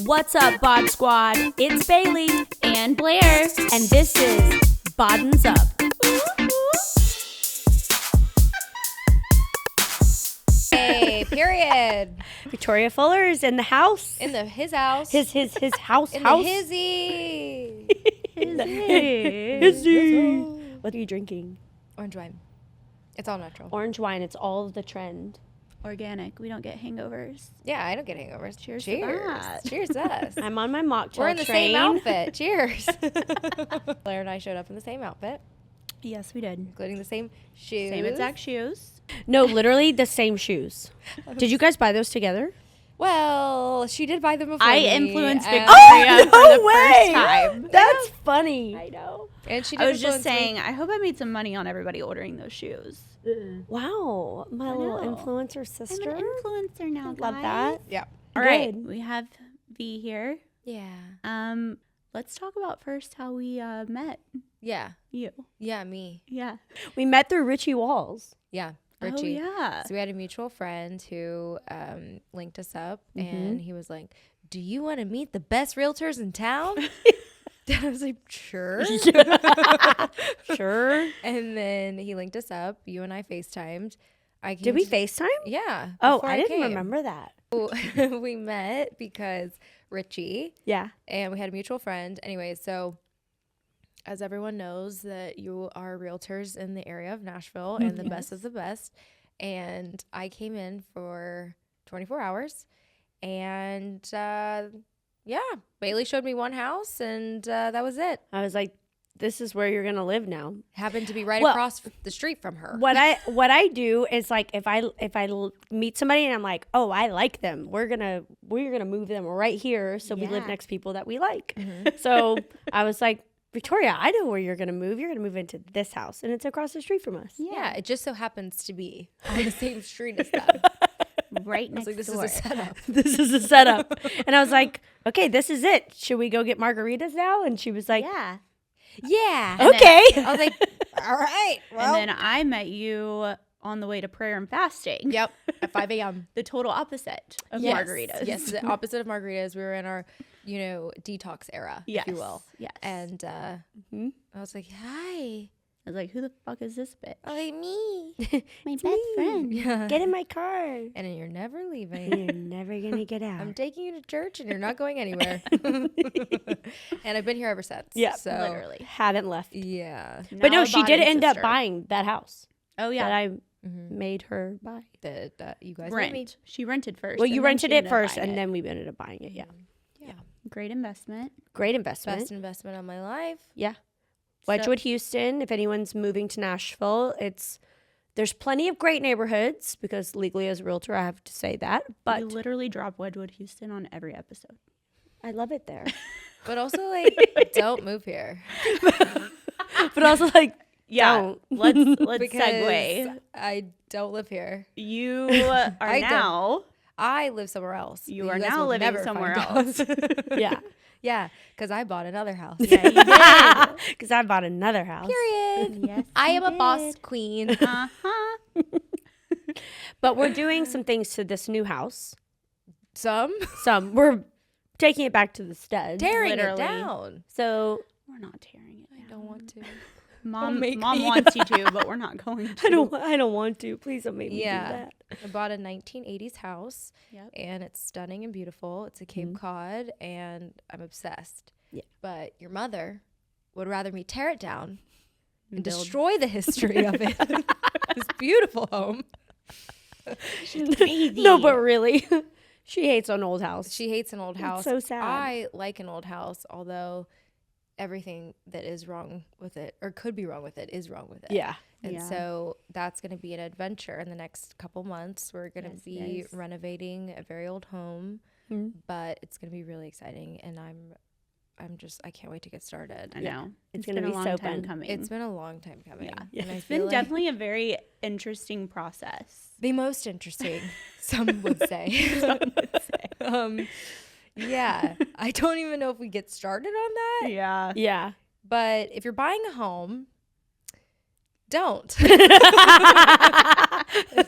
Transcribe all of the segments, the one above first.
What's up, Bod Squad? It's Bailey And Blair. and this is Bodden's Up. Hey, period. Victoria Fuller is in the house. In his house. His house. in house. the hizzy. Hizzy. What are you drinking? Orange wine. It's all natural. Orange wine. It's all the trend. Organic. We don't get hangovers. Yeah, I don't get hangovers. Cheers to Cheers. that. Cheers to us. I'm on my mocktail We're in the train. same outfit. Cheers. Blair and I showed up in the same outfit, Yes, we did. including the same shoes. Same exact shoes. No, literally the same shoes. Did you guys buy those together? Well, she did buy them before I me, influenced and- Victoria for no the way. first time. That's funny. I know. And she did I was just influence me. saying, I hope I made some money on everybody ordering those shoes. Wow, my little know. influencer I'm sister. an influencer now, Love that. Yeah. All right, Good. we have V here. Yeah. Let's talk about first how we met Yeah. you. Yeah, me. Yeah. We met through Richie Walls. Yeah. Richie. Oh yeah. So we had a mutual friend who linked us up, and he was like, "Do you want to meet the best realtors in town?" And I was like, "Sure." Sure. And then he linked us up. You and I FaceTimed. I came Did we to- FaceTime? Yeah. Oh, before I didn't came. remember that. We met because Richie, Yeah. and we had a mutual friend. Anyway, so as everyone knows, that you are realtors in the area of Nashville and the best of the best. And I came in for 24 hours, and yeah, Bailey showed me one house, and that was it. I was like, this is where you're going to live now. Happened to be right Well, across the street from her. What I do is like if I meet somebody and I'm like, "Oh, I like them. We're going to move them right here so we live Yeah. next to people that we like." So, I was like, "Victoria, I know where you're going to move. You're going to move into this house and it's across the street from us." Yeah, it just so happens to be on the same street as them. Right I was next like, this door. is a setup. This is a setup. And I was like, "Okay, this is it. Should we go get margaritas now?" And she was like, Yeah. Yeah. "Okay." I was like, all right. Well, And then I met you on the way to prayer and fasting. yep, at 5 a.m. The total opposite of Yes. margaritas. Yes, the opposite of margaritas. We were in our, detox era, Yes. if you will. Yes. And I was like, hi. I was like, who the fuck is this bitch? I was like, me. My best friend. Yeah. Get in my car. And then you're never leaving. You're never going to get out. I'm taking you to church and you're not going anywhere. And I've been here ever since. Yeah, So, Literally. Haven't left. yeah. But no, Now she a did Bodden end up sister. buying that house Oh that yeah. I made her buy. That you guys let me. Rent. She rented first. Well, and you then rented she it ended up first, buying and it. then we ended up buying it. Yeah, Yeah. Great investment. great investment. Best investment of my life. Yeah, Wedgwood, Houston. If anyone's moving to Nashville, there's plenty of great neighborhoods because legally as a realtor, I have to say that. We But literally drop Wedgwood, Houston on every episode. I love it there. But also, like, don't move here. But also, like, Yeah. don't. Let's Because segue. I don't live here. You are I don't. now. I live somewhere else. You that are guys now will living never somewhere find else. out. Yeah, Yeah, because I bought another house. Yeah, you did. because I bought another house. Period. Yes, I you am a boss did. queen. Uh-huh. But we're doing some things to this new house. Some We're taking it back to the studs. tearing Literally. it down. So We're not tearing it. I don't want to. Mom, make Mom me. wants you to, but we're not going to. I don't want to. Please don't make me do Yeah. that. I bought a 1980s house, Yep. and it's stunning and beautiful. It's a Cape Cod, and I'm obsessed. Yeah. But your mother would rather me tear it down and Build. destroy the history of it. This beautiful home. No, but really, she hates an old house. She hates an old house. so sad. I like an old house, although everything that is wrong with it or could be wrong with it is wrong with it. Yeah. And Yeah. so that's going to be an adventure in the next couple months. We're going to Yes, be yes. renovating a very old home, Mhm. but it's going to be really exciting. And I can't wait to get started. I know. It's been gonna a be long so time fun. coming. It's been a long time coming. Yeah. And I It's feel been like definitely a very interesting process. the most interesting, some would say. Yeah. I don't even know if we get started on that. Yeah. Yeah. But if you're buying a home, don't. No,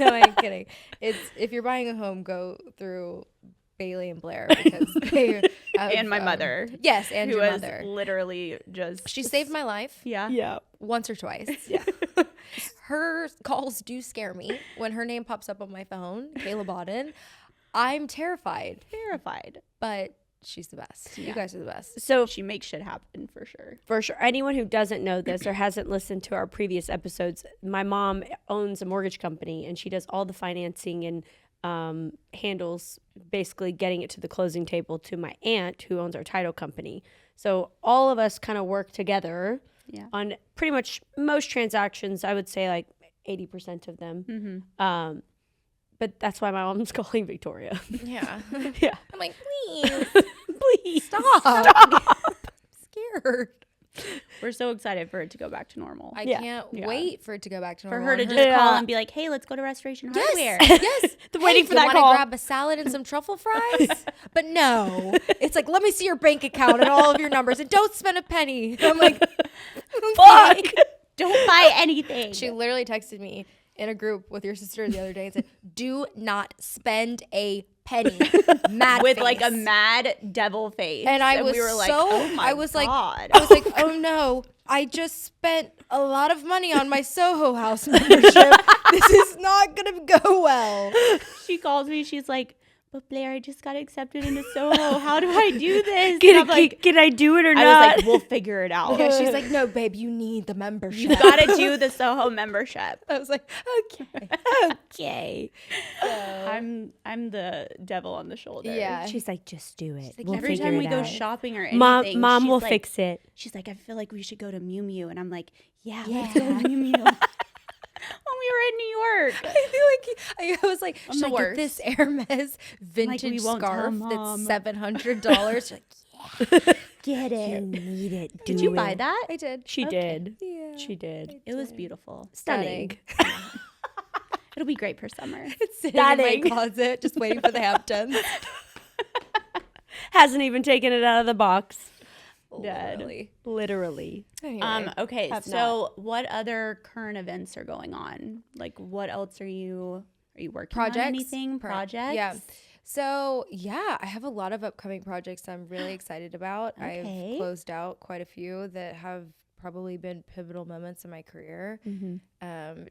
I'm kidding. It's if you're buying a home, go through Bailey and Blair because they have, And my mother. Yes, and Who your was mother. literally just. She saved my life Yeah. once or twice. Yeah. Her calls do scare me when her name pops up on my phone, Kayla Bodden. I'm terrified, Terrified. but she's the best. You guys are the best. So She makes shit happen for sure. for sure, anyone who doesn't know this or hasn't listened to our previous episodes, my mom owns a mortgage company and she does all the financing and handles basically getting it to the closing table to my aunt who owns our title company. So all of us kind of work together Yeah. on pretty much most transactions. I would say like 80% of them. But that's why my mom's calling Victoria. Yeah. Yeah. I'm like, please Please stop. I'm scared. We're so excited for it to go back to normal. I Yeah. can't Yeah. wait for it to go back to for normal. her to And just call Yeah. and be like, hey, let's go to Restoration Yes, Hardware. yes. Waiting for you that wanna call. grab a salad and some truffle fries? But no. It's like, let me see your bank account and all of your numbers and don't spend a penny. I'm like, Fuck. Don't buy anything. She literally texted me in a group with your sister the other day and said, do not spend a penny. Mad with face. like a mad devil face. And I was we were like, so, oh my I was like, God. I was like, oh no, I just spent a lot of money on my Soho House membership. This is not going to go well. She calls me. She's like, but Blair, I just got accepted into Soho. How do I do this? And I'm like, Can I do it or I not? was like, we'll figure it out. Yeah, she's like, no, babe, you need the membership. You got to do the Soho membership. I was like, okay. okay. I'm the devil on the shoulder. Yeah. She's like, just do it. like, We'll Every figure time it we go out. shopping or anything, Mom she's will like, fix it. She's like, I feel like we should go to Miu Miu. And I'm like, yeah, Yeah. let's go to Miu Miu. When we were in New York. I was like, I'm should the I worst. get this Hermes vintage we won't tell scarf Mom. that's $700? She's like, Get You it. need it. Do Did you buy it. that? I did. She did. Yeah. She did. It was beautiful. Stunning. It'll be great for summer. It's sitting in Stunning. my closet, just waiting for the Hamptons. Hasn't even taken it out of the box. Dead. Literally. Literally. Anyway. Okay, Have so what other current events are going on? Like, what else are you working Projects? on? Anything? Projects? Yeah. So yeah, I have a lot of upcoming projects I'm really excited about. Okay. I've closed out quite a few that have probably been pivotal moments in my career.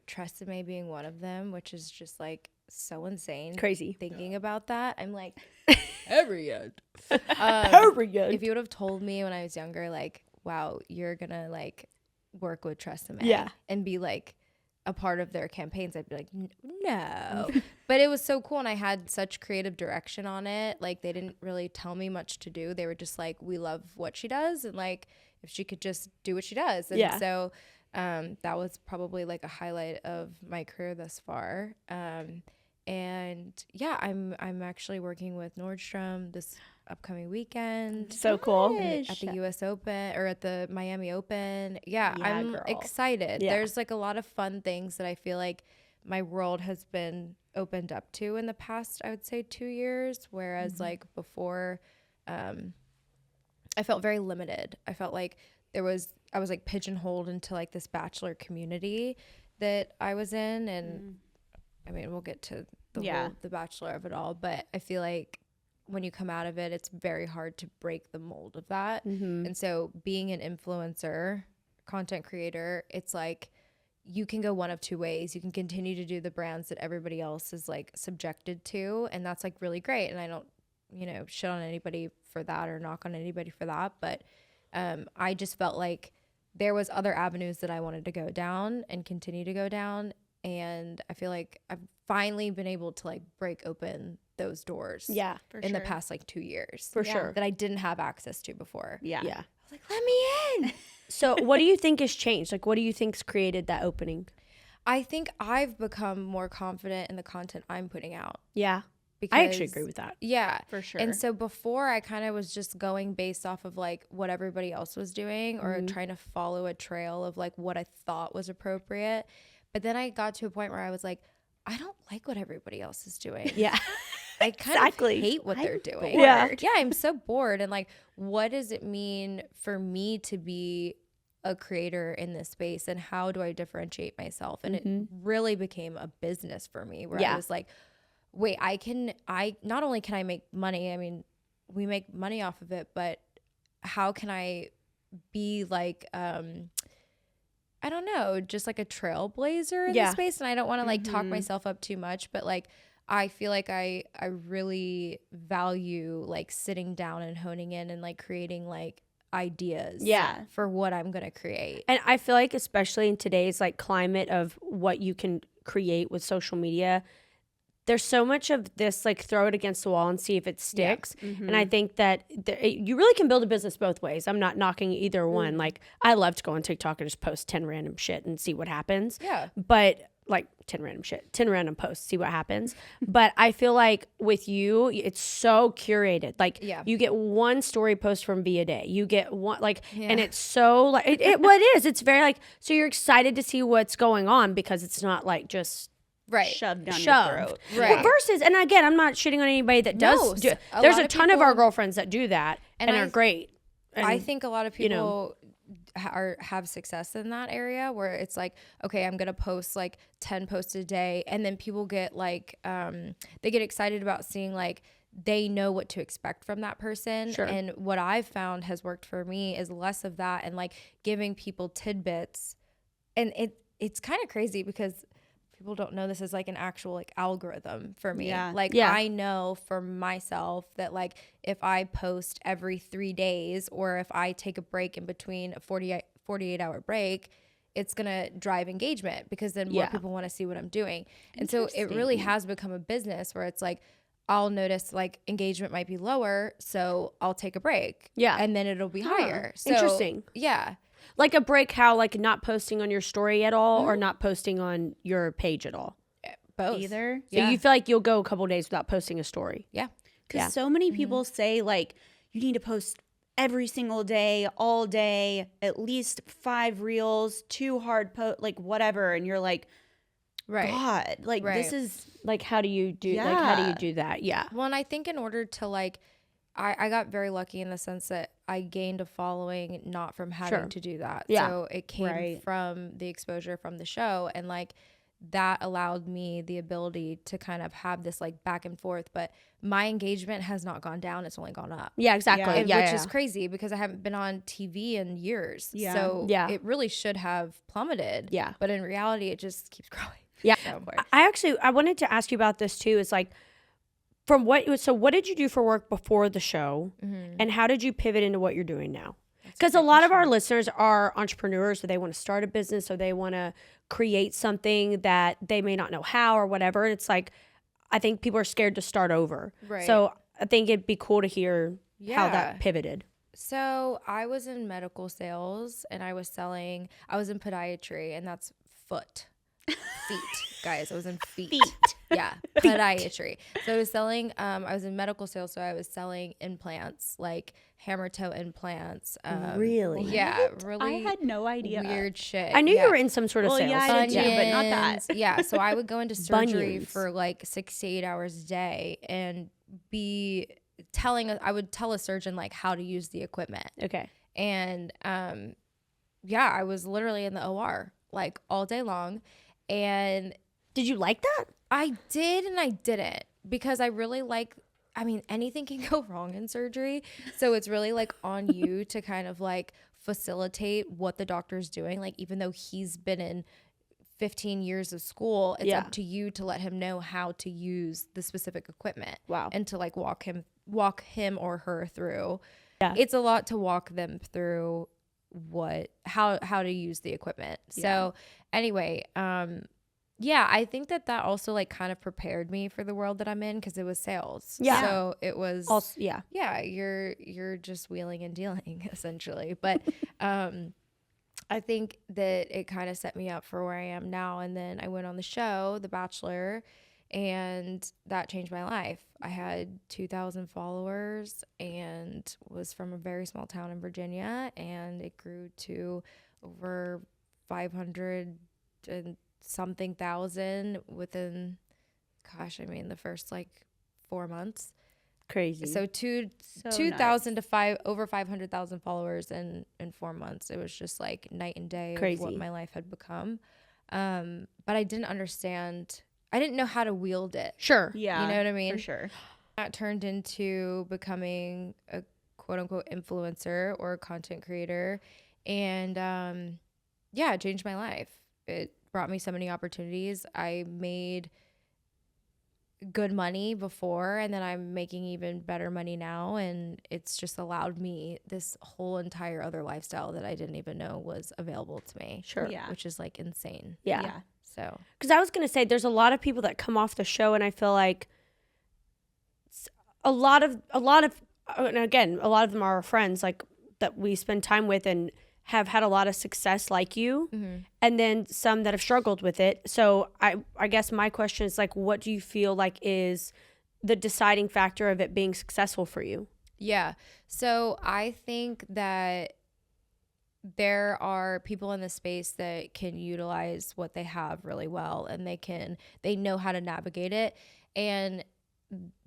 Trust May being one of them, which is just like so insane. Crazy. Thinking about that, I'm like, period. Period. If you would have told me when I was younger, like, wow, you're gonna like work with Trust May Yeah. and be like a part of their campaigns, I'd be like, no. But it was so cool, and I had such creative direction on it. Like, they didn't really tell me much to do. They were just like, we love what she does, and like if she could just do what she does. And Yeah. so that was probably like a highlight of my career thus far. And yeah, I'm actually working with Nordstrom this upcoming weekend So cool. at the US Open or at the Miami Open. Yeah, Yeah, I'm girl. excited. Yeah. There's like a lot of fun things that I feel like my world has been opened up to in the past, I would say 2 years. Whereas like before, I felt very limited. I felt like I was like pigeonholed into like this bachelor community that I was in. And I mean, we'll get to the bachelor of it all, but I feel like when you come out of it, it's very hard to break the mold of that. And so being an influencer, content creator, it's like you can go one of two ways. You can continue to do the brands that everybody else is like subjected to, and that's like really great. And I don't, shit on anybody for that or knock on anybody for that, but I just felt like there was other avenues that I wanted to go down and continue to go down. And I feel like I've finally been able to like break open those doors Yeah. in the past like 2 years For sure. that I didn't have access to before. Yeah. Yeah. I was like, let me in. So what do you think has changed? Like, what do you think's created that opening? I think I've become more confident in the content I'm putting out. Yeah. Because, I actually agree with that. Yeah. For sure. And so before I kind of was just going based off of like what everybody else was doing or trying to follow a trail of like what I thought was appropriate. But then I got to a point where I was like, I don't like what everybody else is doing. Yeah. I kind Exactly. of hate what they're doing. Yeah. Yeah, I'm so bored. And like, what does it mean for me to be a creator in this space? And how do I differentiate myself? And it really became a business for me where Yeah. I was like, wait, I not only can I make money, I mean, we make money off of it, but how can I be like, I don't know, just like a trailblazer in the space? And I don't want to like talk myself up too much, but like, I feel like I really value like sitting down and honing in and like creating like ideas for what I'm going to create. And I feel like especially in today's like climate of what you can create with social media, there's so much of this like throw it against the wall and see if it sticks. And I think that you really can build a business both ways. I'm not knocking either one. Like I love to go on TikTok and just post 10 random shit and see what happens. Yeah. But like 10 random posts, see what happens. But I feel like with you, it's so curated. Like you get one story post from V a day. You get one like, and it's so like, well, it is. It's very like, so you're excited to see what's going on because it's not like just shoved down your throat. Right. Well, versus, and again, I'm not shitting on anybody that does. There's a ton of our girlfriends that do that and are great. And, I think a lot of people have success in that area where it's like, okay, I'm gonna post like 10 posts a day, and then people get like they get excited about seeing like they know what to expect from that person. And what I've found has worked for me is less of that and like giving people tidbits. And it's kind of crazy because people don't know this is like an actual like algorithm for me. I know for myself that like if I post every 3 days or if I take a break in between a 48 hour break, it's going to drive engagement because then more people want to see what I'm doing. And so it really has become a business where it's like, I'll notice like engagement might be lower, so I'll take a break. And then it'll be higher. So, interesting. Like a break, how like not posting on your story at all or not posting on your page at all? Both. Either. So you feel like you'll go a couple days without posting a story? Because so many people say like you need to post every single day, all day, at least 5 reels, 2 hard post, like whatever. And you're like, God, like this is like, how do you do like how do you do that? Well, and I think in order to like I got very lucky in the sense that I gained a following not from having to do that. So it came from the exposure from the show, and like that allowed me the ability to kind of have this like back and forth, but my engagement has not gone down, it's only gone up. Exactly. Which is crazy because I haven't been on TV in years. So it really should have plummeted. But in reality it just keeps growing. I wanted to ask you about this too. It's like what did you do for work before the show and how did you pivot into what you're doing now? Because a lot of our listeners are entrepreneurs, so they want to start a business or they want to create something that they may not know how or whatever. And it's like, I think people are scared to start over. So I think it'd be cool to hear how that pivoted. So I was in medical sales and I was in podiatry, and that's feet, guys. I was in feet. Podiatry. So I was selling, I was in medical sales, so I was selling implants, like hammer toe implants. Really? Yeah, really. I had no idea. Weird shit. I knew you were in some sort of sales. I did too, but not that. Yeah, so I would go into surgery for like 6 to 8 hours a day and I would tell a surgeon like how to use the equipment. And I was literally in the OR like all day long. And did you like that? I did and I didn't, because I really anything can go wrong in surgery. So it's really like on you to kind of like facilitate what the doctor's doing. Like even though he's been in 15 years of school, it's up to you to let him know how to use the specific equipment. And to like walk him or her through. It's a lot to walk them through how to use the equipment. So anyway, I think that also like kind of prepared me for the world that I'm in, because it was sales. So it was also, you're just wheeling and dealing essentially. But I think that it kind of set me up for where I am now. And then I went on the show, The Bachelor, and that changed my life. I had 2,000 followers and was from a very small town in Virginia, and it grew to over 500 and something thousand within, the first like 4 months. Crazy. So 2,000 to over 500,000 followers in 4 months. It was just like night and day of what my life had become. But I didn't understand I didn't know how to wield it. Sure. Yeah. You know what I mean? For sure. That turned into becoming a quote unquote influencer or a content creator. And yeah, it changed my life. It brought me so many opportunities. I made good money before, and then I'm making even better money now. And it's just allowed me this whole entire other lifestyle that I didn't even know was available to me. Sure. Yeah. Which is like insane. Yeah. So, Because I was going to say, there's a lot of people that come off the show, and I feel like a lot of, and again, a lot of them are our friends, like that we spend time with and have had a lot of success like you, and then some that have struggled with it. So I guess my question is like, what do you feel like is the deciding factor of it being successful for you? yeah. So I think that there are people in the space that can utilize what they have really well, and they know how to navigate it. And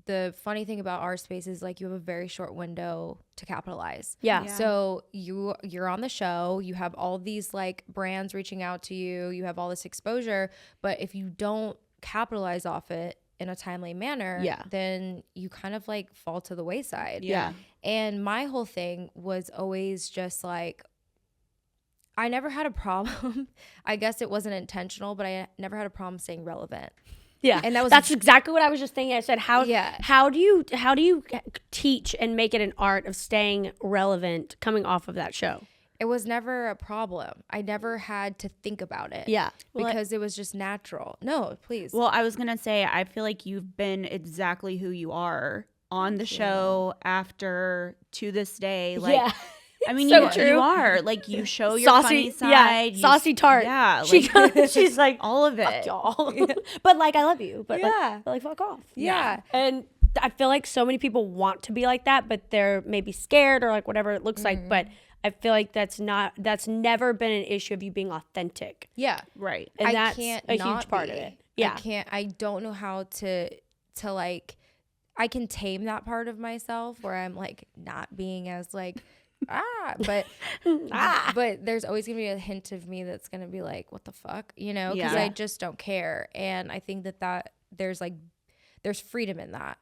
the funny thing about our space is like you have a very short window to capitalize. Yeah. So you're on the show, you have all these like brands reaching out to you, you have all this exposure, but if you don't capitalize off it in a timely manner, then you kind of like fall to the wayside. Yeah. And my whole thing was always just like, I never had a problem. I guess it wasn't intentional, but I never had a problem staying relevant. Yeah, and that's exactly what I was just thinking. I said, how do you teach and make it an art of staying relevant coming off of that show? It was never a problem. I never had to think about it. Yeah, because it was just natural. No, please. Well, I was gonna say, I feel like you've been exactly who you are on the show after to this day. Like, yeah. I mean, So you true. are like you show your funny side, saucy tart. Yeah, She's like all of it. Fuck y'all. But like, I love you. But Yeah. like fuck off. Yeah. And I feel like so many people want to be like that, but they're maybe scared or like whatever it looks like. But I feel like that's never been an issue of you being authentic. Yeah. Right. And I that's can't a not huge part be. of it. Yeah. I don't know how to like, I can tame that part of myself where I'm like not being as like, but there's always gonna be a hint of me that's gonna be like, what the fuck, you know, because I just don't care. And I think that there's freedom in that,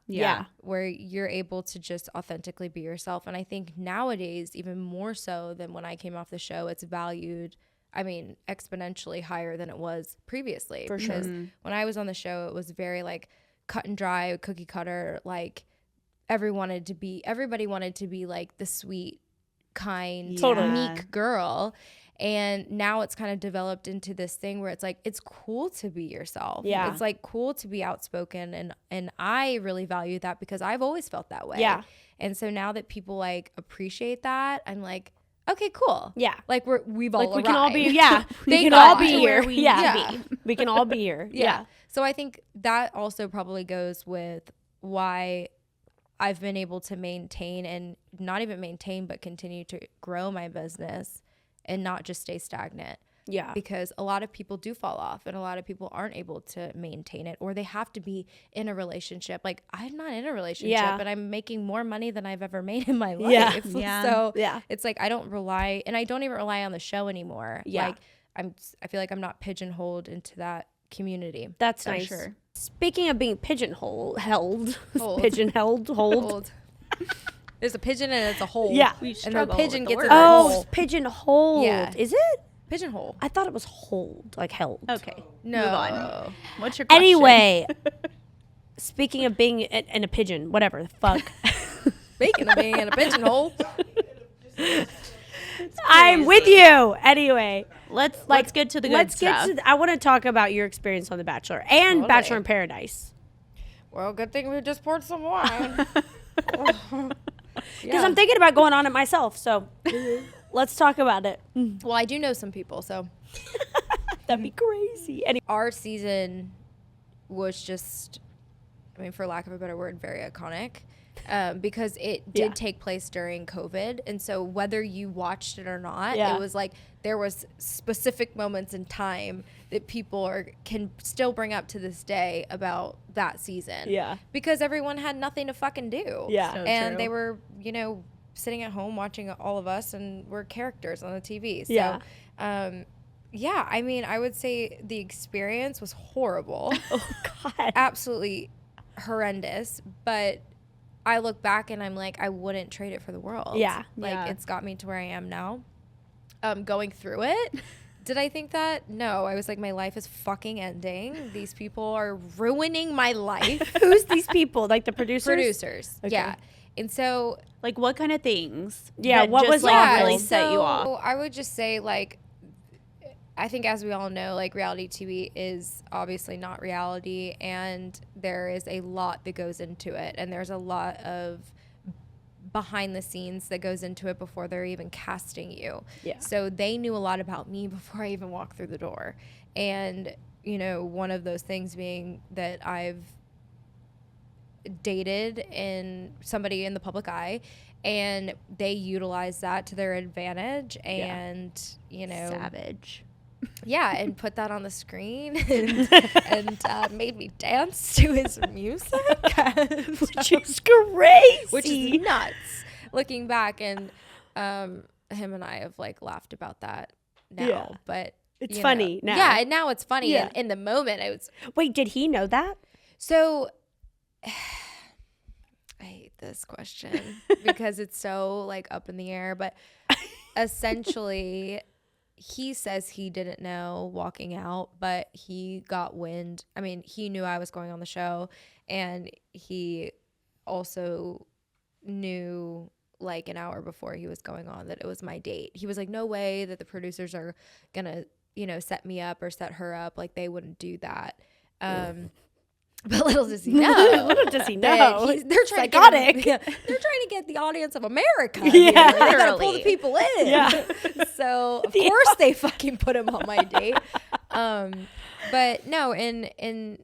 where you're able to just authentically be yourself. And I think nowadays, even more so than when I came off the show, it's valued, I mean, exponentially higher than it was previously. For sure. Because when I was on the show, it was very like cut and dry, cookie cutter, like everybody wanted to be like the sweet, kind, meek girl. And now it's kind of developed into this thing where it's like, it's cool to be yourself. Yeah. It's like cool to be outspoken. And I really value that because I've always felt that way. Yeah. And so now that people like appreciate that, I'm like, okay, cool. Yeah. Like we've all Like we arrived. can all be, yeah. we Thank can all God. be To here. where we Yeah. need to We can all be here. Yeah. So I think that also probably goes with why I've been able to maintain, and not even maintain, but continue to grow my business and not just stay stagnant. Yeah. Because a lot of people do fall off, and a lot of people aren't able to maintain it, or they have to be in a relationship. Like, I'm not in a relationship, but I'm making more money than I've ever made in my life. Yeah. So Yeah. it's like I don't even rely on the show anymore. Yeah. Like I feel like I'm not pigeonholed into that community. That's For nice. sure. Speaking of being pigeonholed, Hold. hold. There's a pigeon and it's a hole. Yeah. We And the struggle pigeon with gets the in word. the Oh, hole. pigeonholed. Yeah. Is it? Pigeonhole. I thought it was hold, like held. Okay. No. Move on. What's your question? Anyway, speaking of being in a pigeon, whatever the fuck. Speaking of being in a pigeonhole. I'm with you. Anyway, let's get to the good let's stuff. get to. I want to talk about your experience on The Bachelor and Totally. Bachelor in Paradise. Well, good thing we just poured some wine. Because I'm thinking about going on it myself. So let's talk about it. Well, I do know some people, so That'd be crazy. Anyway, our season was just, I mean, for lack of a better word, very iconic. Because it did take place during COVID. And so whether you watched it or not, it was like there was specific moments in time that people can still bring up to this day about that season. Yeah. Because everyone had nothing to fucking do. Yeah. So And true. they were, sitting at home watching all of us, and we're characters on the TV. So Yeah. Yeah, I mean, I would say the experience was horrible. Oh God. Absolutely horrendous. But I look back and I'm like, I wouldn't trade it for the world. Yeah. Like, Yeah. it's got me to where I am now. Going through it. Did I think that? No. I was like, my life is fucking ending. These people are ruining my life. Who's these people? Like the producers? Producers. Okay. Yeah. And so, Like, what kind of things? Yeah, that what just, was like, awful? really set you off? So I would just say, like, I think as we all know, like, reality TV is obviously not reality, and there is a lot that goes into it, and there's a lot of behind the scenes that goes into it before they're even casting you. Yeah. So they knew a lot about me before I even walked through the door. And, you know, one of those things being that I've dated in somebody in the public eye, and they utilize that to their advantage, and you know, Savage. yeah, and put that on the screen and made me dance to his music, Which is crazy. which is nuts. Looking back, and him and I have like laughed about that now, Yeah. but It's you funny know. now. Yeah, and now it's funny. Yeah. And in the moment, it was Wait, did he know that? so. I hate this question because it's so like up in the air, but essentially he says he didn't know walking out, but he got wind. I mean, he knew I was going on the show, and he also knew like an hour before he was going on that it was my date. He was like, no way that the producers are gonna, you know, set me up or set her up. Like, they wouldn't do that. But little does he know. Little does he that know. they're trying Psychotic. to get, they're trying to get the audience of America. Yeah. They gotta pull Literally. the people in. Yeah. So of Yeah. course they fucking put him on my date. But no, and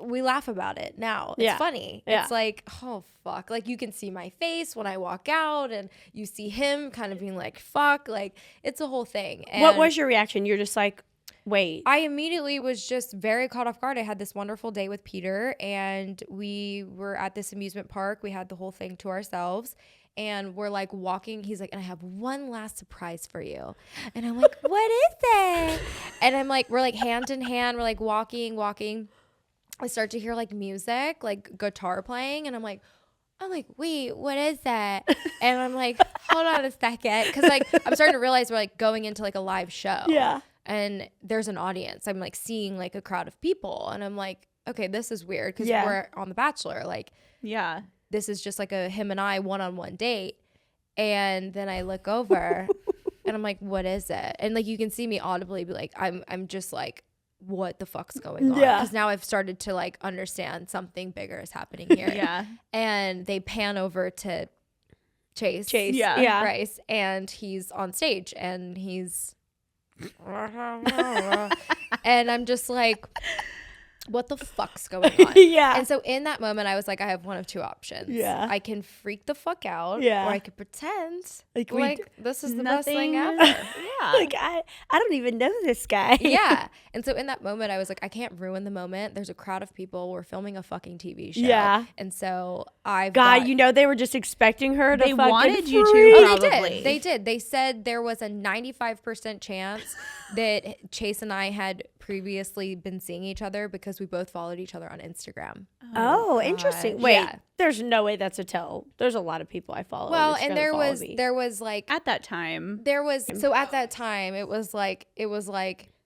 we laugh about it now. It's Yeah. funny. Yeah. It's like, oh fuck. Like, you can see my face when I walk out, and you see him kind of being like, fuck. Like, it's a whole thing. And What was your reaction? You're just like, wait. I immediately was just very caught off guard. I had this wonderful day with Peter, and we were at this amusement park. We had the whole thing to ourselves, and we're like walking. He's like, and I have one last surprise for you. And I'm like, what is it? And I'm like, we're like hand in hand. We're like walking. I start to hear like music, like guitar playing, and I'm like, wait, what is that? And I'm like, hold on a second. Because like, I'm starting to realize we're like going into like a live show. Yeah. And there's an audience. I'm like seeing like a crowd of people, and I'm like, okay, this is weird because Yeah. we're on The Bachelor. Like, Yeah. this is just like a him and I one-on-one date. And then I look over and I'm like, what is it? And like, you can see me audibly be like, I'm just like, what the fuck's going on? Yeah. Because now I've started to like understand something bigger is happening here. Yeah. And they pan over to Chase. Yeah. Yeah. Bryce, and he's on stage, and he's and I'm just like, what the fuck's going on? Yeah. And so in that moment, I was like, I have one of two options. Yeah. I can freak the fuck out, Yeah. or I could pretend Like, like, we this is the best thing Nothing- ever. Yeah. like, I don't even know this guy. Yeah. And so in that moment, I was like, I can't ruin the moment. There's a crowd of people. We're filming a fucking TV show. Yeah. And so I've God, got, you know they were just expecting her to They fucking wanted you to, freak. Oh, they probably. did. They did. They said there was a 95% chance that Chase and I had previously been seeing each other because we both followed each other on Instagram. Oh, interesting. Wait, Yeah. there's no way that's a tell. There's a lot of people I follow. Well, that's and gonna follow me. there was like At that time. so at that time it was like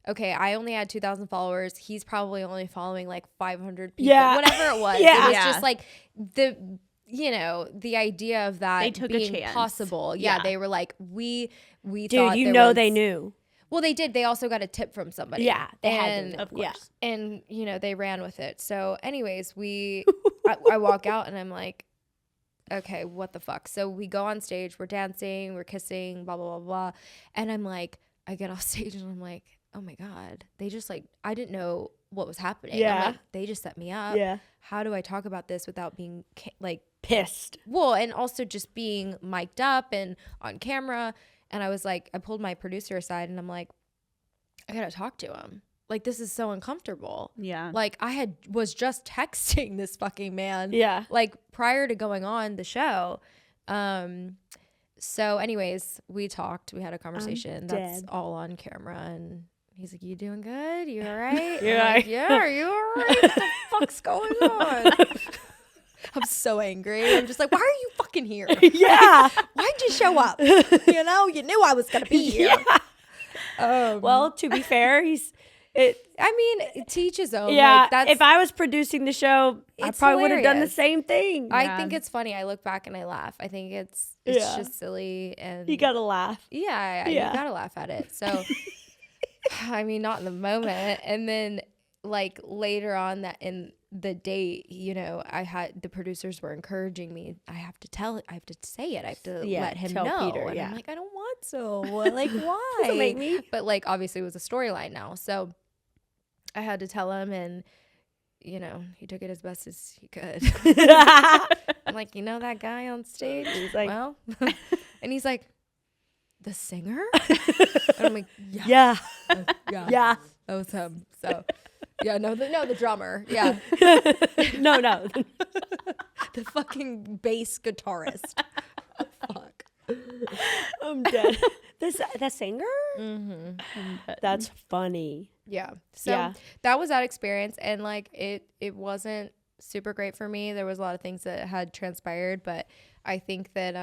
okay, I only had 2,000 followers. He's probably only following like 500 people. Yeah. Whatever it was. Yeah. It was Yeah. just like the idea of that They took a being chance. possible. Yeah, Yeah. they were like, we Dude, thought you there know was- they knew. Well, they did. They also got a tip from somebody. Yeah, they had and to. Of Yeah. course. and they ran with it. So anyways, I walk out and I'm like, okay, what the fuck? So we go on stage, we're dancing, we're kissing, blah blah blah blah, and I'm like, I get off stage and I'm like, oh my god, they just like, I didn't know what was happening. Yeah. I'm like, they just set me up. Yeah. How do I talk about this without being like, Pissed. well, and also just being mic'd up and on camera? And I was like, I pulled my producer aside and I'm like, I gotta talk to him. Like, this is so uncomfortable. Yeah. Like, I was just texting this fucking man. Yeah. Like, prior to going on the show. So anyways, we talked, we had a conversation. That's dead. all on camera. And he's like, you doing good? You all right? You're I'm like, like- yeah, are you all right? What the fuck's going on? I'm so angry. I'm just like, why are you fucking here? Yeah. Why'd you show up? You know, you knew I was going to be here. Well, to be fair, I mean, to each his own. yeah. Like, that's, if I was producing the show, I It's probably would have done the hilarious. same thing. I think it's funny. I look back and I laugh. I think it's Yeah. just silly. And You gotta laugh. yeah, Yeah. you gotta laugh at it. So, I mean, not in the moment. And then, like, later on that in the date, you know, the producers were encouraging me. I have to say it. I have to Yeah, let him tell know. Peter, and yeah. I'm like, I don't want to. Like, why? Doesn't make me. But like, obviously, it was a storyline now. So I had to tell him, and you know, he took it as best as he could. I'm like, you know that guy on stage? He's like- well, and he's like, the singer? And I'm like, yeah, Yeah. yeah, Yeah. that was him. So, yeah, the drummer, yeah, No. the fucking bass guitarist. Fuck. I'm dead. The singer? Mm-hmm. That's funny. Yeah. So Yeah. that was that experience, and like it wasn't super great for me. There was a lot of things that had transpired, but I think that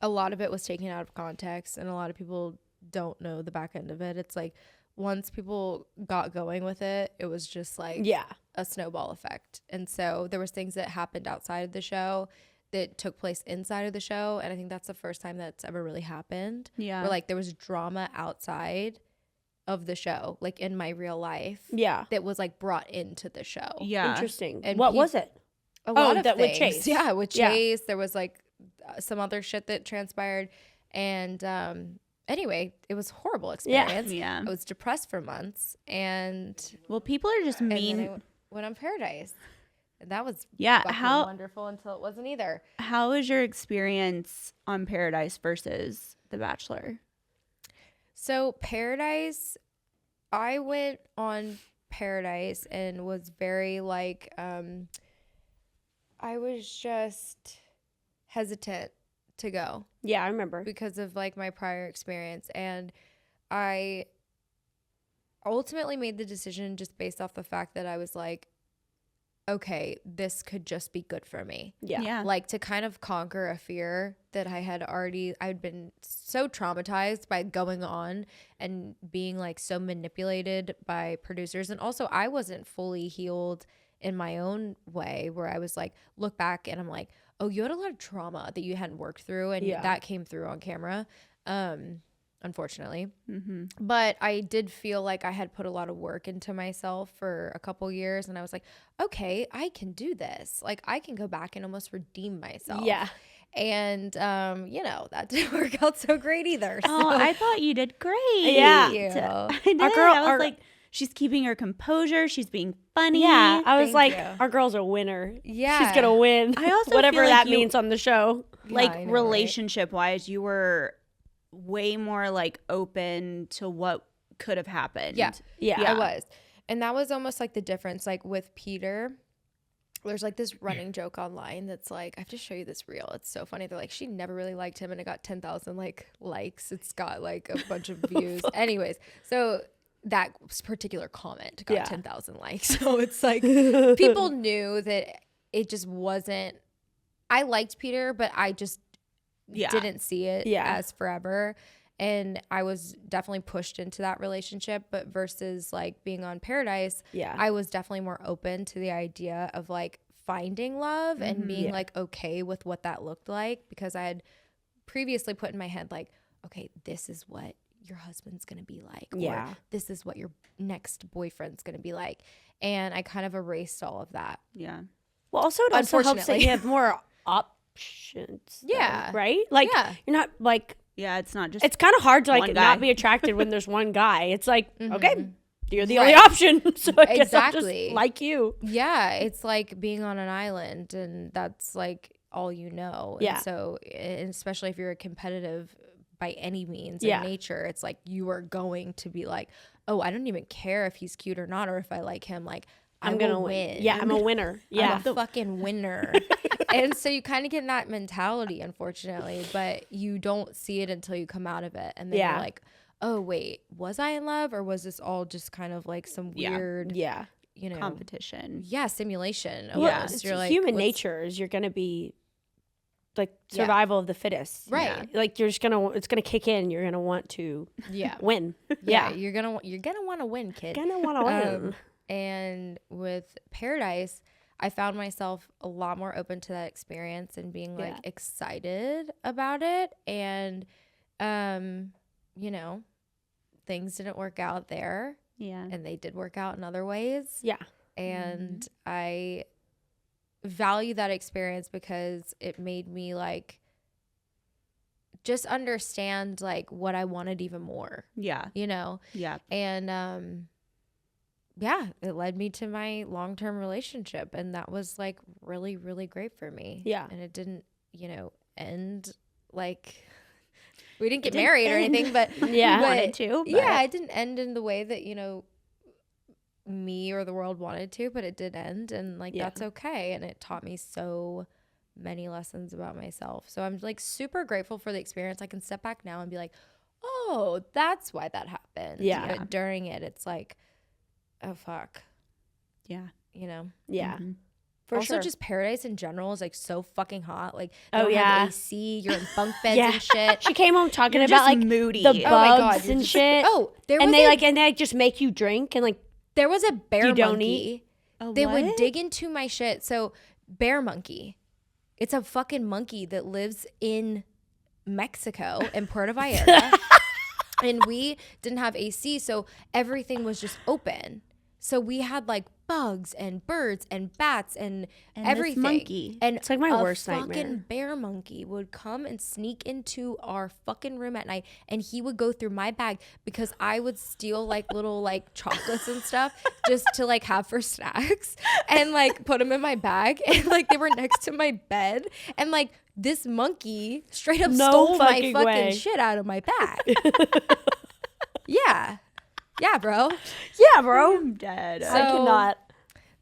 a lot of it was taken out of context, and a lot of people don't know the back end of it. It's like once people got going with it, it was just like Yeah. a snowball effect. And so there was things that happened outside of the show that took place inside of the show, and I think that's the first time that's ever really happened. Yeah. Where like there was drama outside of the show, like in my real life, Yeah. that was like brought into the show. Yeah. Interesting. And what he- was it? A lot of that with things. Chase. Yeah, with Yeah. Chase. There was like some other shit that transpired. And anyway, it was a horrible experience. Yeah. I was depressed for months, and Well, people are just then I mean. went on Paradise. And that was Yeah. fucking How wonderful until it wasn't either. was your experience on Paradise versus The Bachelor? So Paradise, I went on Paradise and was very like, I was just hesitant to go Yeah, I remember. because of like my prior experience. And I ultimately made the decision just based off the fact that I was like, okay, this could just be good for me. Yeah. Like to kind of conquer a fear that I'd been so traumatized by going on and being like so manipulated by producers. And also I wasn't fully healed in my own way, where I was like, look back and I'm like, oh, you had a lot of trauma that you hadn't worked through, and Yeah. that came through on camera, unfortunately. Mm-hmm. But I did feel like I had put a lot of work into myself for a couple years, and I was like, okay, I can do this. Like I can go back and almost redeem myself. Yeah. And you know, that didn't work out so great either. Oh, so. I thought you did great. Yeah. Thank you. I did. girl- I was our- like, she's keeping her composure. She's being funny. Yeah. I was Thank like, you. our girl's a winner. Yeah. She's going to win. I also whatever feel like that you- means on the show. Like Yeah, I know, right? relationship wise, you were way more like open to what could have happened. Yeah. Yeah. I was. And that was almost like the difference. Like with Peter, there's like this running joke online that's like, I have to show you this reel. It's so funny. They're like, she never really liked him, and it got 10,000 like likes. It's got like a bunch of views. Anyways, so that particular comment got Yeah. 10,000 likes. So it's like people knew that it just wasn't. I liked Peter, but I just Yeah. didn't see it Yeah. as forever. And I was definitely pushed into that relationship. But versus like being on Paradise, Yeah. I was definitely more open to the idea of like finding love and being Yeah. like okay with what that looked like, because I had previously put in my head like, okay, this is what your husband's gonna be like, Yeah. or this is what your next boyfriend's gonna be like. And I kind of erased all of that. Yeah. Well, also, it also helps that Unfortunately. you have more options. though, Yeah. right? Like, Yeah. you're not like, Yeah. It's not just. it's kind of hard to like One not guy. be attracted when there's one guy. It's like, okay, you're the Right. only option. So I guess I'll Exactly. just like you. Yeah, it's like being on an island, and that's like all you know. Yeah. And so, and especially if you're a competitive by any means Yeah. in nature, it's like you are going to be like, oh, I don't even care if he's cute or not, or if I like him. Like, I'm gonna win. Yeah, I'm a winner. Yeah. I'm a fucking winner. And so you kind of get in that mentality, unfortunately, but you don't see it until you come out of it. And then you're like, oh, wait, was I in love, or was this all just kind of like some weird, you know, competition? Yeah, simulation. Well, it's you're like, human nature is you're gonna be like survival of the fittest, right? Like it's gonna kick in. You're gonna want to win. You're gonna want to win, kid. Gonna want to win. And with Paradise, I found myself a lot more open to that experience and being like excited about it. And, you know, things didn't work out there. Yeah. And they did work out in other ways. Yeah. And I value that experience because it made me like just understand like what I wanted even more. Yeah. You know? Yeah. And, yeah, it led me to my long-term relationship, and that was like really, really great for me. Yeah. And it didn't, you know, end like we didn't get married or anything, but wanted to. Yeah, it didn't end in the way that, you know, me or the world wanted to, but it did end, and like that's okay. And it taught me so many lessons about myself. So I'm like super grateful for the experience. I can step back now and be like, oh, that's why that happened. Yeah. But during it, it's like, oh fuck, Yeah. you know. Yeah. For Also, sure. just Paradise in general is like so fucking hot. Like, Oh, they don't yeah. have AC, you're in bunk beds and shit. She came home talking You're about just like moody. the Oh Oh my God, bugs you're and just- shit. Oh, and they just make you drink and like there was a bear You don't monkey. They would dig into my shit. So bear monkey, it's a fucking monkey that lives in Mexico in Puerto Vallarta, and we didn't have AC, so everything was just open. So we had like bugs and birds and bats and this everything. monkey. And It's like my worst fucking nightmare. bear monkey would come and sneak into our fucking room at night, and he would go through my bag because I would steal like little like chocolates and stuff just to like have for snacks and like put them in my bag, and like they were next to my bed, and like this monkey straight up No stole my fucking fucking way. shit out of my bag. Yeah, bro. yeah, bro. I'm dead. I cannot.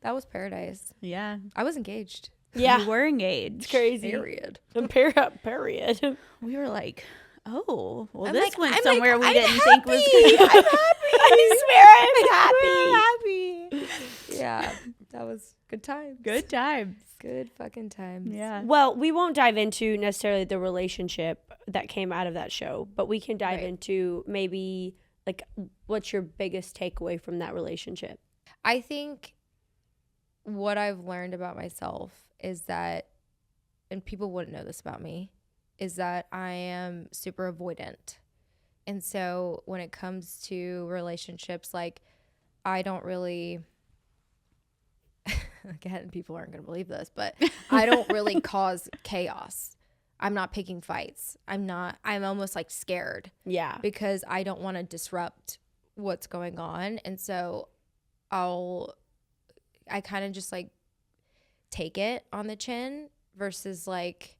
That was Paradise. Yeah. I was engaged. Yeah, We were engaged. it's crazy. Period. And period. We were like, oh, well, I'm this like- went I'm somewhere like, we I'm didn't think was happy. going I'm happy. I swear I'm happy. Yeah, that was good times. Good times. Good fucking times. Yeah. Well, we won't dive into necessarily the relationship that came out of that show, but we can dive Right. into maybe like what's your biggest takeaway from that relationship? I think what I've learned about myself is that, and people wouldn't know this about me, is that I am super avoidant. And so when it comes to relationships, like I don't really, again, people aren't going to believe this, but I don't really cause chaos. I'm not picking fights. I'm almost like scared Yeah. because I don't want to disrupt what's going on. And so I kind of just like take it on the chin versus like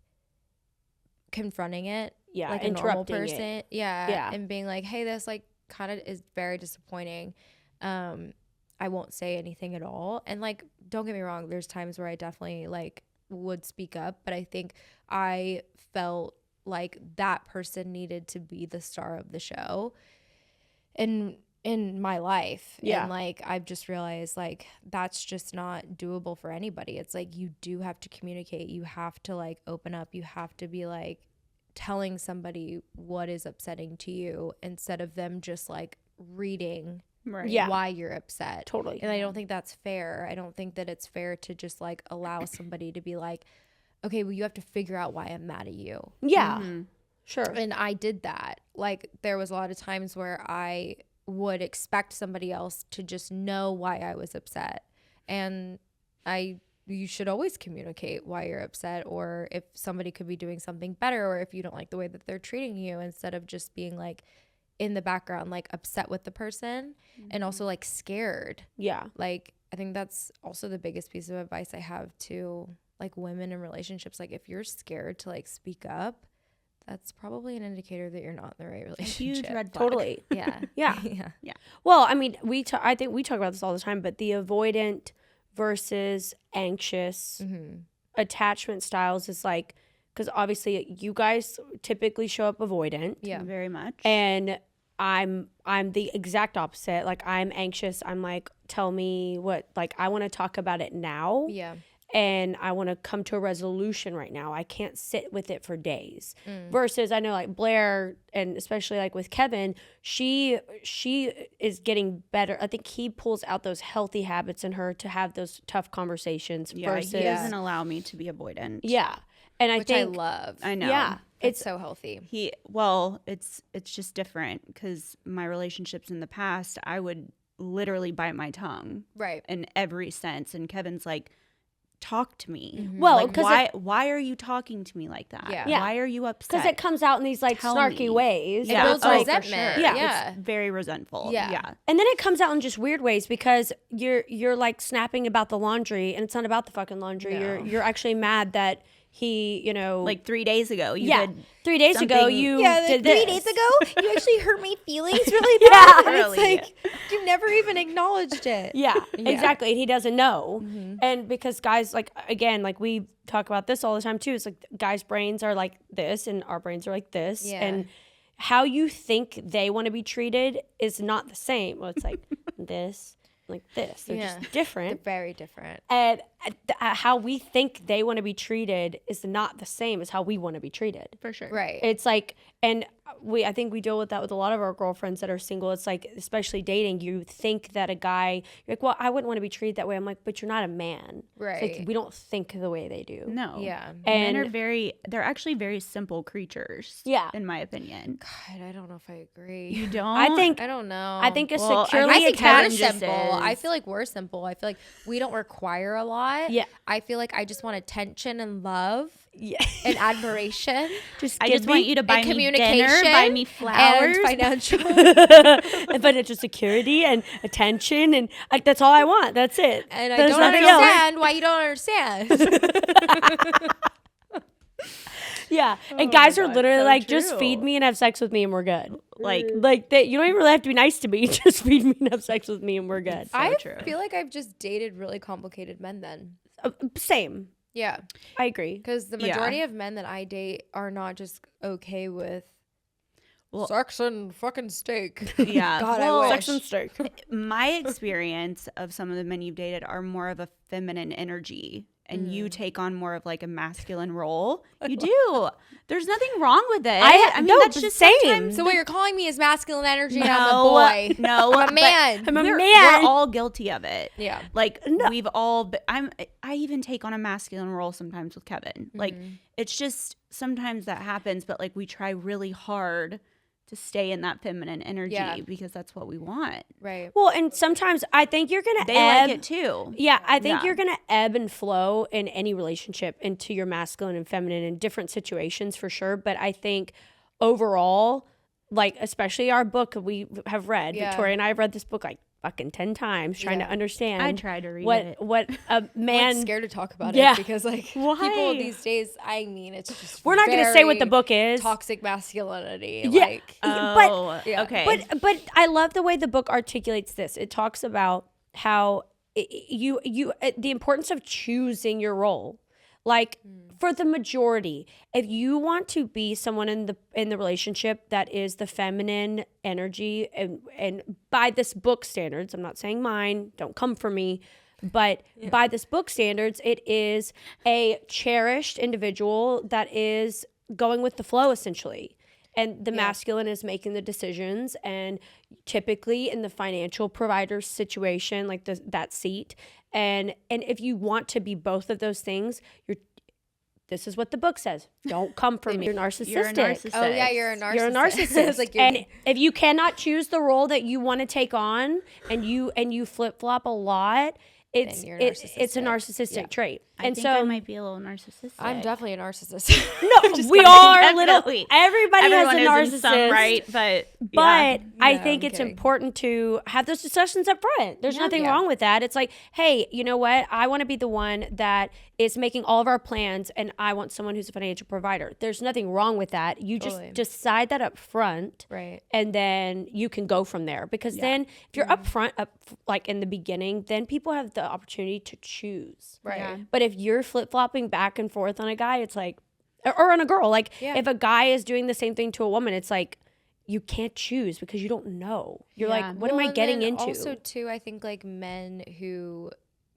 confronting it Yeah. like a normal Interrupting person. it. Yeah. Yeah. And being like, hey, this like kind of is very disappointing. I won't say anything at all. And like, don't get me wrong, there's times where I definitely like would speak up, but I think I felt like that person needed to be the star of the show in my life. Yeah. And like I've just realized like that's just not doable for anybody. It's like you do have to communicate. You have to like open up. You have to be like telling somebody what is upsetting to you instead of them just like reading Right. Yeah. why you're upset. Totally. And I don't think that's fair. I don't think that it's fair to just like allow somebody to be like, okay, well, you have to figure out why I'm mad at you. Yeah. Mm-hmm. Sure. And I did that. Like there was a lot of times where I would expect somebody else to just know why I was upset. And you should always communicate why you're upset, or if somebody could be doing something better, or if you don't like the way that they're treating you, instead of just being like in the background, like upset with the person and also like scared. Yeah. Like I think that's also the biggest piece of advice I have to like women in relationships. Like if you're scared to like speak up, that's probably an indicator that you're not in the right relationship. Huge red flag. Totally. Yeah. Yeah. Yeah. Well, I mean, I think we talk about this all the time, but the avoidant versus anxious. Attachment styles is like, because obviously you guys typically show up avoidant. Yeah. Very much. And I'm the exact opposite. Like, I'm anxious. I'm like, tell me what, like, I want to talk about it now. Yeah. And I want to come to a resolution right now. I can't sit with it for days. Versus I know like Blair, and especially like with Kevin, she is getting better. I think he pulls out those healthy habits in her to have those tough conversations. Yeah, versus, he doesn't allow me to be avoidant. Yeah. And I Which think I love. I know. Yeah. It's so healthy. It's just different because my relationships in the past, I would literally bite my tongue Right. in every sense, and Kevin's like, talk to me. Well, like, 'cause why are you talking to me like that? Yeah. Yeah. Why are you upset? because it comes out in these like Tell snarky me. ways. It builds for resentment. sure. Yeah. Yeah. It's very resentful. Yeah. And then it comes out in just weird ways because you're like snapping about the laundry and it's not about the fucking laundry. No. You're actually mad that he, you know, Like 3 days ago, you yeah, did 3 days ago something- you Yeah, did 3 this. days ago, you actually hurt my feelings really Yeah. bad. And Really. it's like, you never even acknowledged it. Yeah, Yeah. exactly. And he doesn't know. And because guys, like, again, like we talk about this all the time too. It's like guys' brains are like this and our brains are like this. Yeah. And how you think they want to be treated is not the same. Well, it's like this, like this. They're Yeah. just different. They're very different. And how we think they want to be treated is not the same as how we want to be treated. for sure. Right. It's like, and I think we deal with that with a lot of our girlfriends that are single. It's like, especially dating, you think that a guy, you're like, well, I wouldn't want to be treated that way. I'm like, but you're not a man. It's Right. like, we don't think the way they do. No. Yeah. Men And- are they're actually very simple creatures. Yeah. In my opinion. God, I don't know if I agree. You don't? I think, I don't know. I think a Well, securely I think we're attached. just simple. I is. feel like we're simple. I feel like we don't require a lot. Yeah. I feel like I just want attention and love Yeah. and admiration just I give just want you to buy and me communication dinner, buy me flowers. and financial. financial security and attention. And that's all I want. That's it. And I There's don't nothing else. understand why you don't understand. Yeah. And guys are God, literally so like, just true. feed me and have sex with me and we're good. like That you don't even really have to be nice to me. Just feed me and have sex with me and we're good. I true. feel like I've just dated really complicated men then. Same. Yeah. I agree. Because the Yeah. majority of men that I date are not just okay with Well- sex and fucking steak. yeah. God, I well, wish. Sex and steak. my experience of some of the men you've dated are more of a feminine energy, and you take on more of like a masculine role. You do. There's nothing wrong with it. I mean, no, that's but just same. sometimes So what you're calling me is masculine energy and no, I'm a boy. No, I'm a man. I'm a we're, man. We're all guilty of it. Yeah. Like we've all. I even take on a masculine role sometimes with Kevin. Like it's just sometimes that happens, but like we try really hard to stay in that feminine energy Yeah. because that's what we want. Right. Well, and sometimes I think you're gonna They ebb. like it too. Yeah, I think Yeah. you're gonna ebb and flow in any relationship into your masculine and feminine in different situations for sure. But I think overall, like especially our book we have read, Yeah. Victoria and I have read this book like fucking 10 times trying to Yeah. understand. I tried to read what it. what a I'm man. like scared to talk about Yeah. it because like Why? people these days, I mean, it's just We're not gonna say what the very book is. toxic masculinity. Yeah. Like Oh, Yeah. okay. But I love the way the book articulates this. It talks about how you the importance of choosing your role. Like for the majority, if you want to be someone in the relationship that is the feminine energy and by this book standards, I'm not saying mine, don't come for me, but by this book standards, it is a cherished individual that is going with the flow essentially. And the masculine is making the decisions, and typically in the financial provider situation, like that seat. And if you want to be both of those things, this is what the book says. Don't come for me. You're narcissistic. You're a narcissist. oh yeah, you're a narcissist. You're a narcissist. It's like you're, and if you cannot choose the role that you want to take on, and you flip flop a lot, it's you're it's a narcissistic. narcissistic trait. I And think so I might be a little narcissistic. I'm definitely a narcissist. no, Just we kidding. are little. Definitely. Everybody Everyone has a is narcissist, in some right, but But I Yeah, think I'm it's kidding. important to have those discussions up front. There's nothing Yeah. wrong with that. It's like, hey, you know what? I want to be the one that is making all of our plans, and I want someone who's a financial provider. There's nothing wrong with that. You just Totally. decide that up front, Right. and then you can go from there. Because then, if you're up front, like in the beginning, then people have the opportunity to choose. Right. Yeah. But if you're flip-flopping back and forth on a guy, it's like, or on a girl, like if a guy is doing the same thing to a woman, it's like, you can't choose because you don't know. You're Yeah. like, what am I and getting then into? Also, too, I think like men who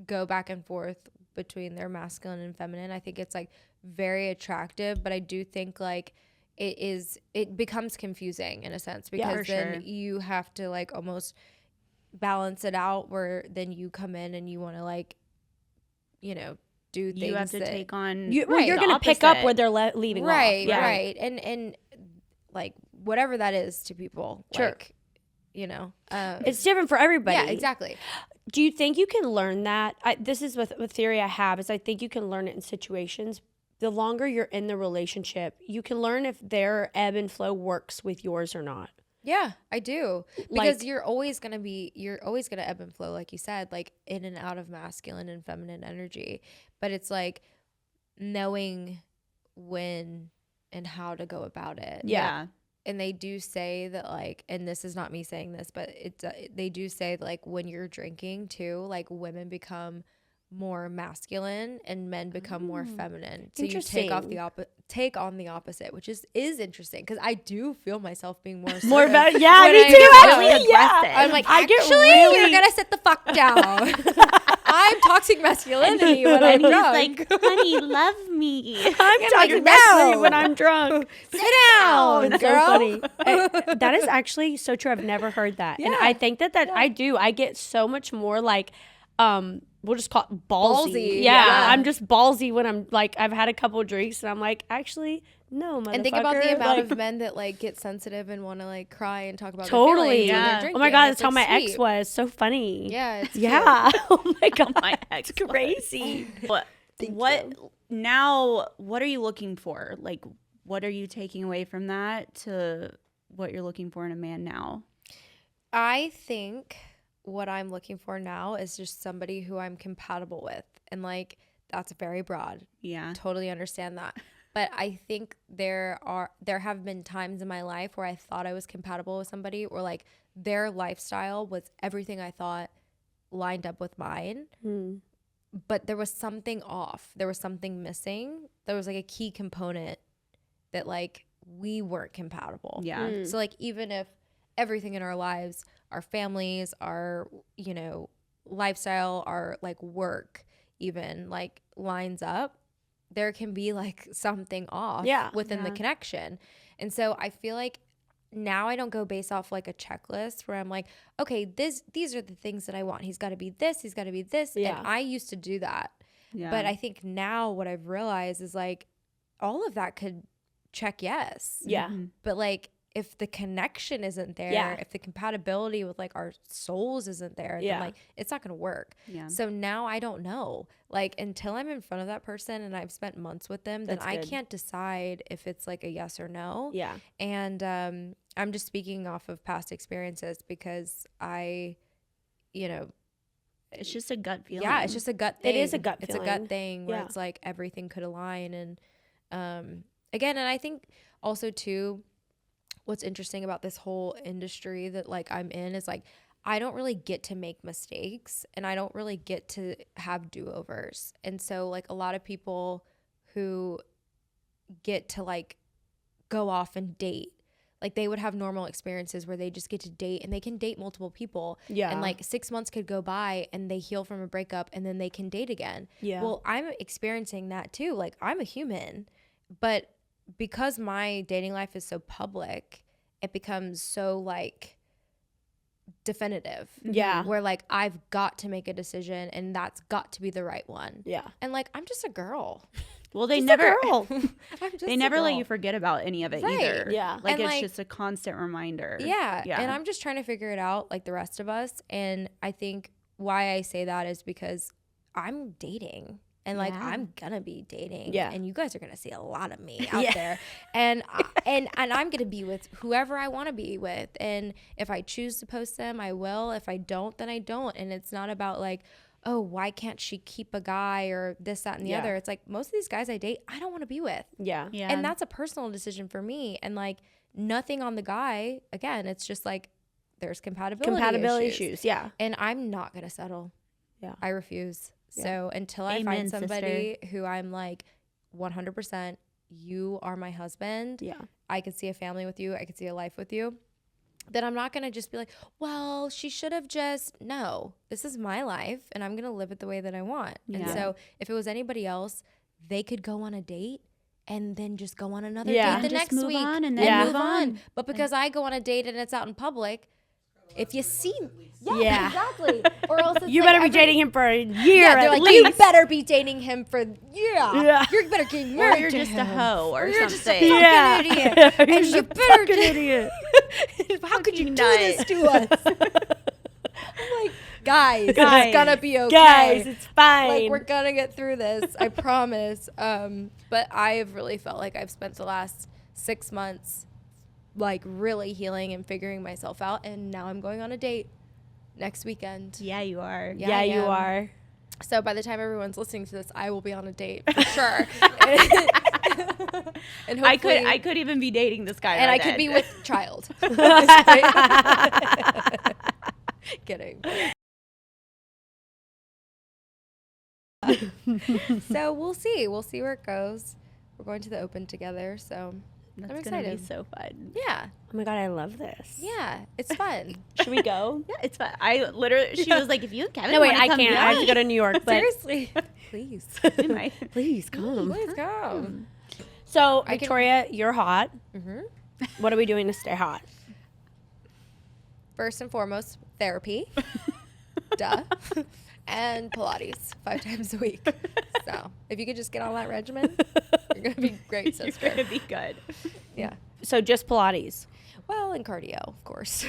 go back and forth between their masculine and feminine, I think it's like very attractive, but I do think like it becomes confusing in a sense because for then sure. you have to like almost balance it out where then you come in and you want to like, do things You have to that, take on You're the going to pick up opposite. where they're leaving right, off. Yeah. right. And like whatever that is to people, Sure. like, It's different for everybody. yeah, exactly. Do you think you can learn that? This is with a theory I have is I think you can learn it in situations. The longer you're in the relationship, you can learn if their ebb and flow works with yours or not. Yeah, I do. Because Like- you're always going to ebb and flow, like you said, like in and out of masculine and feminine energy. But it's like knowing when and how to go about it. Yeah. And they do say that like, and this is not me saying this, but they do say like when you're drinking too, like women become more masculine and men become more feminine. So you take on the opposite, which is interesting because I do feel myself being more assertive More about, when me I too. go Actually, out. yeah. I'm like, I get actually, really- you're gonna sit the fuck down. I'm toxic masculinity when I'm He's drunk. like, honey, love me. I'm talking about when I'm drunk. Sit down, It's girl. so funny. That is actually so true. I've never heard that. And I think that I do. I get so much more like, we'll just call it ballsy. Yeah. I'm just ballsy when I'm like, I've had a couple of drinks and I'm like, actually, no, motherfucker. And think about the amount Like, of men that like get sensitive and want to like cry and talk about totally. their feelings when they're Yeah. drinking. Oh my God, It's, that's how my like, ex sweet. was. So funny. Yeah, it's Yeah. Oh my God. My ex It's crazy. What now, what are you looking for? Like, what are you taking away from that to what you're looking for in a man now? I think what I'm looking for now is just somebody who I'm compatible with. And like, that's very broad. Yeah. Totally understand that. But I think there have been times in my life where I thought I was compatible with somebody or like their lifestyle was everything I thought lined up with mine. But there was something off. There was something missing. There was like a key component that like we weren't compatible. Yeah. So like even if everything in our lives, our families, our, lifestyle, our like work even like lines up, there can be like something off within the connection. And so I feel like now I don't go based off like a checklist where I'm like, okay, these are the things that I want. He's got to be this, he's got to be this. Yeah. And I used to do that. Yeah. But I think now what I've realized is like all of that could check yes. Yeah. But like if the connection isn't there, if the compatibility with like our souls isn't there, then like it's not gonna work. Yeah. So now I don't know. Like until I'm in front of that person and I've spent months with them, then I can't decide if it's like a yes or no. Yeah. And I'm just speaking off of past experiences because I, it's just a gut feeling. yeah, it's just a gut thing. It is a gut It's a feeling. gut thing where Yeah. it's like everything could align. And again, and I think also too, what's interesting about this whole industry that like I'm in is like I don't really get to make mistakes and I don't really get to have do-overs. And so like a lot of people who get to like go off and date, like they would have normal experiences where they just get to date and they can date multiple people. Yeah. And like 6 months could go by and they heal from a breakup and then they can date again. Yeah. Well, I'm experiencing that too. Like I'm a human, but because my dating life is so public, it becomes so like definitive. Yeah. Where like I've got to make a decision and that's got to be the right one. Yeah. And like I'm just a girl. Well, they Just never a girl. I'm just they a never let girl. you forget about any of it Right. either. Yeah. Like And, it's like- just a constant reminder. Yeah. Yeah. And I'm just trying to figure it out like the rest of us. And I think why I say that is because I'm dating. And like Yeah. I'm gonna be dating, Yeah. and you guys are gonna see a lot of me out there, and and I'm gonna be with whoever I want to be with, and if I choose to post them, I will. If I don't, then I don't. And it's not about like, oh, why can't she keep a guy or this, that, and the Yeah. other. It's like most of these guys I date, I don't want to be with, Yeah. Yeah. and that's a personal decision for me. And like nothing on the guy. Again, it's just like there's compatibility Compatibility issues. issues. Yeah. And I'm not gonna settle. Yeah. I refuse. Yeah. So until I Amen, find somebody who I'm like 100%, you are my husband. Yeah. I could see a family with you. I could see a life with you. Then I'm not going to just be like, well, she should have just, no, this is my life and I'm going to live it the way that I want. And Yeah. so if it was anybody else, they could go on a date and then just go on another Yeah. date the And just next move week on and and then move move on. on. But because I go on a date and it's out in public, if you see, Yeah. exactly. Or else it's You like better be every- dating him for a year Yeah, they're at like, you least. better be dating him for, Yeah. you better get Or married you're to just him. a hoe or you're something. just a fucking Yeah. idiot. You're And just you a better fucking get, idiot. how could you do nut. this to us? I'm like, guys, it's Guys. gonna be okay. Guys, it's fine. Like, we're gonna get through this. I promise. But I have really felt like I've spent the last 6 months like really healing and figuring myself out, and now I'm going on a date next weekend. Yeah, you are. Yeah, yeah, I you am. are. So by the time everyone's listening to this, I will be on a date for sure. And I hopefully- could even be dating this guy. and by I could then. be with child. Kidding. So we'll see. We'll see where it goes. We're going to the Open together, so That's I'm gonna be excited. so fun. yeah, Oh my God, I love this. yeah, it's fun. Should we go? Yeah, it's fun. I literally, she was like, if you and Kevin No, wait, wanna I come can't. I have to go to New York, but Seriously, please, we might. please come. please come. So, I can- Victoria, you're hot. hmm What are we doing to stay hot? First and foremost, therapy, duh, and Pilates 5 times a week. So if you could just get on that regimen, you're gonna be great, You're sister. gonna be good. Yeah. So just Pilates. Well, and cardio, of course.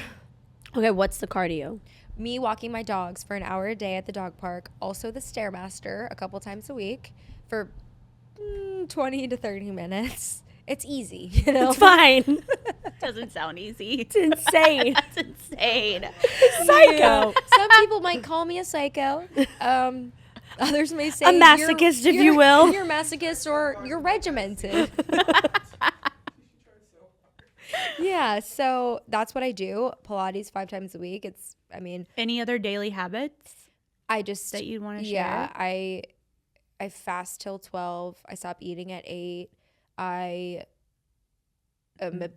Okay, what's the cardio? Me walking my dogs for an hour a day at the dog park. Also the Stairmaster a couple times a week for 20 to 30 minutes. It's easy, you know? It's fine. Doesn't sound easy. It's insane. That's insane. Psycho. Some people might call me a psycho. Others may say A masochist, if you you're- will. You're a masochist or you're regimented. Yeah, so that's what I do. Pilates 5 times a week. Any other daily habits I just that you'd want to yeah, share? I fast till 12. I stop eating at 8. I am a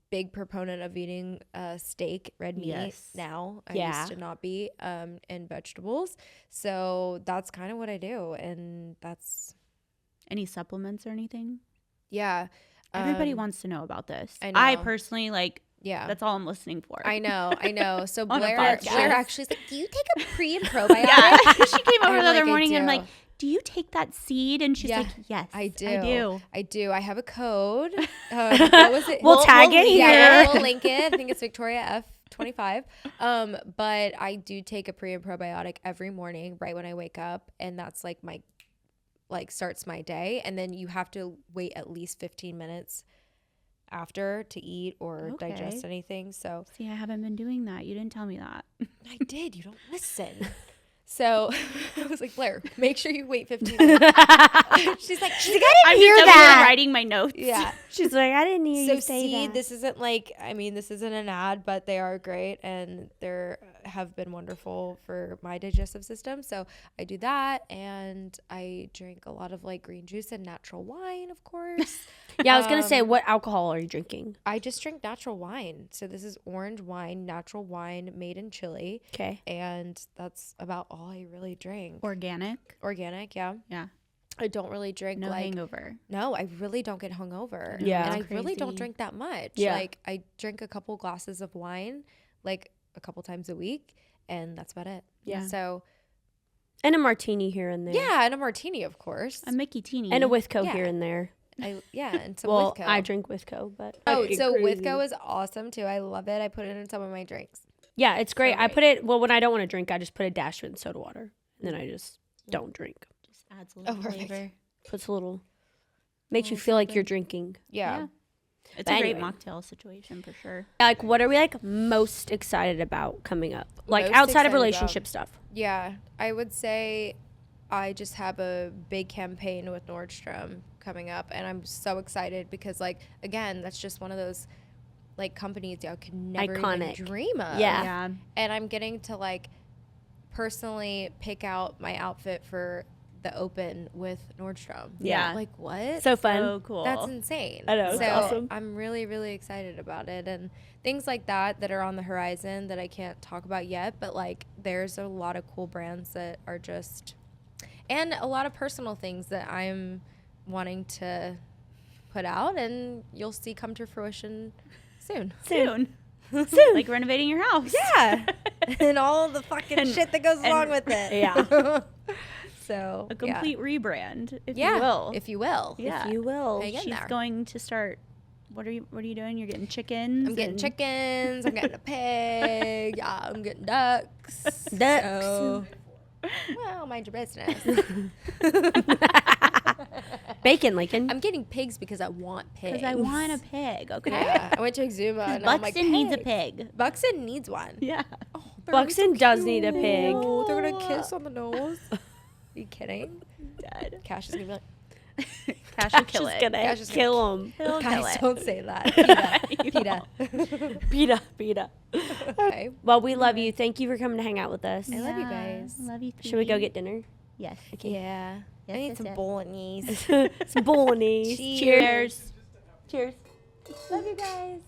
big proponent of eating steak, red meat Yes. now. I Yeah. used to not be, and vegetables. So that's kind of what I do. And that's, Any supplements or anything? yeah. Everybody wants to know about this. I I know. personally Yeah. That's all I'm listening for. I know. So On a Blair podcast. actually is like, do you take a pre and probiotic? Yeah, she came over I'm the other like, I morning and I'm do. like, "Do you take that seed?" And she's Yeah, like, "Yes, I do. I do." I have a code. What was it? We'll tag it Yeah, here. we'll link it. I think it's Victoria F25. But I do take a pre and probiotic every morning right when I wake up, and that's like my starts my day. And then you have to wait at least 15 minutes after to eat or Okay. digest anything. So See, I haven't been doing that. You didn't tell me that. I did. You don't listen. So I was like, Blair, make sure you wait 15 minutes. She's like, I'm hear just over that. here writing my notes. yeah. She's like, I didn't hear So you say seed, that. this isn't this isn't an ad, but they are great and they have been wonderful for my digestive system. So I do that, and I drink a lot of green juice and natural wine, of course. Yeah, I was gonna say, what alcohol are you drinking? I just drink natural wine. So this is orange wine, natural wine made in Chile, Okay. and that's about all I really drink. Organic. Organic, yeah. Yeah. I don't really drink No hangover. No, I really don't get hungover. Yeah. And I That's really don't crazy. drink that much. Yeah. I drink a couple glasses of wine, a couple times a week, and that's about it. Yeah. So, And a martini here and there. yeah, and a martini, of course. A Mickey Teeny. And a Withco Yeah. here and there. And some Well, Withco. I drink Withco, but Oh, I'd get so crazy. Withco is awesome too. I love it. I put it in some of my drinks. Yeah, it's great. So I great. put it when I don't want to drink, I just put a dash in soda water, and then I just don't drink. Just adds a little perfect. flavor. Puts a little, makes you Little feel like something. you're drinking. Yeah. It's But a great anyway. mocktail situation for sure. Like, what are we most excited about coming up? Like Most outside of excited relationship stuff. Yeah. I would say I just have a big campaign with Nordstrom coming up, and I'm so excited because again, that's just one of those companies I could never Iconic. even dream of. Yeah. And I'm getting to personally pick out my outfit for the open with Nordstrom. Yeah. Like what? So fun. So cool. That's insane. I know, it's So awesome. I'm really, really excited about it, and things like that are on the horizon that I can't talk about yet. But like, there's a lot of cool brands that are just, and a lot of personal things that I'm wanting to put out, and you'll see come to fruition soon. Soon. Soon. Like renovating your house. Yeah, and all the fucking shit that goes along with it. Yeah. So A complete rebrand, if yeah, you will. if you will. Yeah. If you will. Hang in She's there. going to start. What are you doing? You're getting chickens. I'm getting and- chickens. I'm getting a pig. Yeah, I'm getting ducks. Ducks. So, well, mind your business. Bacon, Lincoln. I'm getting pigs because I want pigs. Because I want a pig. Okay. Yeah, I went to Exuma and I'm like, Buxton needs a "Pigs." pig. Buxton needs one. Yeah. Oh, they're gonna be Buxton does need a pig. cute. They're gonna kiss on the nose. Are you kidding? Dead. Cash is gonna be like, Cash will kill Just it. gonna Cash is kill him. He'll kill guys, it. don't say that. PETA. Peta, Peta. Okay. Well, we love you. Thank you for coming to hang out with us. I love you Yeah, guys. Love you. Should we go too. get dinner? Yes. Yeah. Yes, I need yes, some yes. bolognese. Some bolognese. Cheers. Cheers. Love you guys.